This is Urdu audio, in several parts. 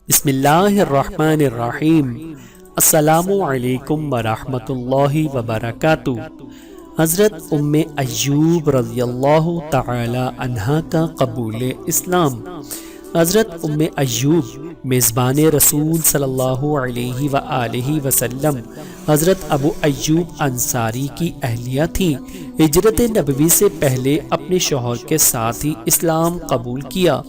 بسم اللہ الرحمن الرحیم۔ السلام علیکم ورحمۃ اللہ وبرکاتہ۔ حضرت ام ایوب رضی اللہ تعالی عنہا کا قبول اسلام۔ حضرت ام ایوب میزبان رسول صلی اللہ علیہ وآلہ وسلم حضرت ابو ایوب انصاری کی اہلیہ تھیں۔ ہجرت نبوی سے پہلے اپنے شوہر کے ساتھ ہی اسلام قبول کیا۔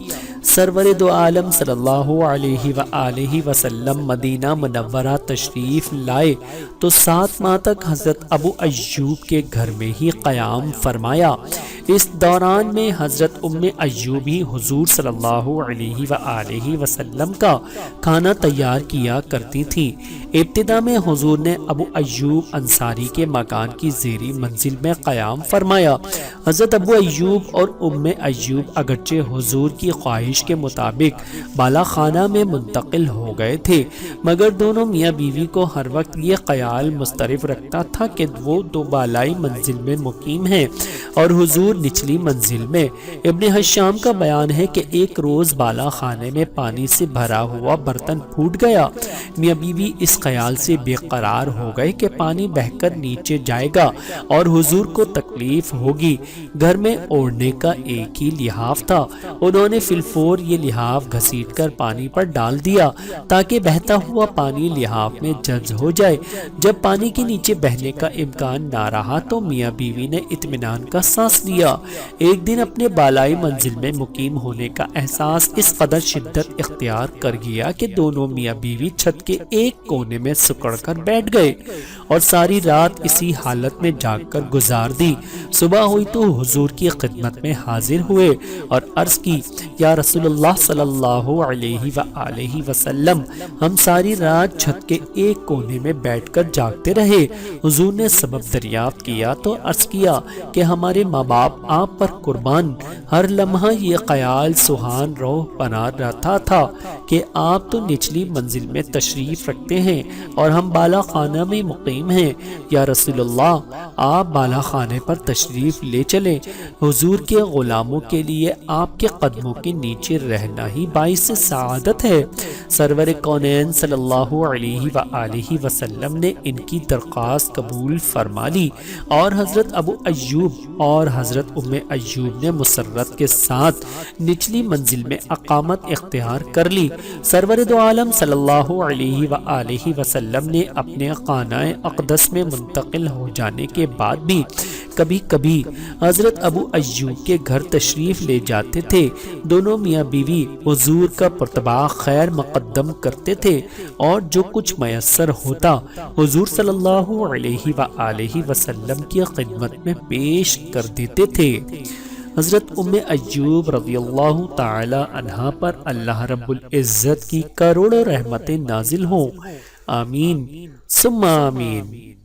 سرور دو عالم صلی اللہ علیہ وآلہ وسلم مدینہ منورہ تشریف لائے تو 7 ماہ تک حضرت ابو ایوب کے گھر میں ہی قیام فرمایا۔ اس دوران میں حضرت ام ایوب ہی حضور صلی اللہ علیہ وآلہ وسلم کا کھانا تیار کیا کرتی تھیں۔ ابتدا میں حضور نے ابو ایوب انصاری کے مکان کی زیریں منزل میں قیام فرمایا۔ حضرت ابو ایوب اور ام ایوب اگرچہ حضور کی خواہش کے مطابق بالا خانہ میں منتقل ہو گئے تھے، مگر دونوں میاں بیوی کو ہر وقت یہ خیال مضطرب رکھتا تھا کہ وہ دو بالائی منزل میں مقیم ہیں اور حضور نچلی منزل میں۔ ابن حشام کا بیان ہے کہ ایک روز بالا خانے میں پانی سے بھرا ہوا برتن پھوٹ گیا۔ میاں بیوی اس خیال سے بے قرار ہو گئے کہ پانی بہہ کر نیچے جائے گا اور حضور کو تکلیف ہوگی۔ گھر میں اوڑھنے کا ایک ہی لحاف تھا، انہوں نے فی الفور یہ لحاف گھسیٹ کر پانی پر ڈال دیا تاکہ بہتا ہوا پانی لحاف میں جذب ہو جائے۔ جب پانی کے نیچے بہنے کا امکان نہ رہا تو میاں بیوی نے اطمینان کا سانس لیا۔ ایک دن اپنے بالائی منزل میں مقیم ہونے کا احساس اس قدر شدت اختیار کر گیا کہ دونوں میاں بیوی چھت کے ایک کونے میں سکڑ کر بیٹھ گئے اور ساری رات اسی حالت میں جاگ کر گزار دی۔ صبح ہوئی تو حضور کی خدمت میں حاضر ہوئے اور عرض کی، یا رسول اللہ صلی اللہ علیہ وآلہ وسلم، ہم ساری رات چھت کے ایک کونے میں بیٹھ کر جاگتے رہے۔ حضور نے سبب دریافت کیا تو عرض کیا کہ ہمارے ماں باپ آپ پر قربان، ہر لمحہ یہ خیال سبحان روح بنا رہتا تھا کہ آپ تو نچلی منزل میں تشریف رکھتے ہیں اور ہم بالا خانہ میں مقیم ہیں۔ یا رسول اللہ، آپ بالا خانے پر تشریف لے چلیں، حضور کے غلاموں کے لیے آپ کے قدموں کے نیچے رہنا ہی باعث سعادت ہے۔ سرور کونین صلی اللہ علیہ وآلہ وسلم نے ان کی درخواست قبول فرما لی اور حضرت ابو ایوب اور حضرت ام ایوب نے مسرت کے ساتھ نچلی منزل میں اقامت اختیار کر لی۔ سرور دو عالم صلی اللہ علیہ وآلہ وسلم نے اپنے خانہ اقدس میں منتقل ہو جانے کے بعد بھی کبھی کبھی حضرت ابو ایوب کے گھر تشریف لے جاتے تھے۔ دونوں میاں بیوی حضور کا پرتباہ خیر مقدم کرتے تھے اور جو کچھ میسر ہوتا حضور صلی اللہ علیہ وآلہ وسلم کی خدمت میں پیش کر دیتے تھے۔ حضرت ام ایوب رضی اللہ تعالی عنہا پر اللہ رب العزت کی کروڑوں رحمتیں نازل ہوں۔ آمین ثم آمین۔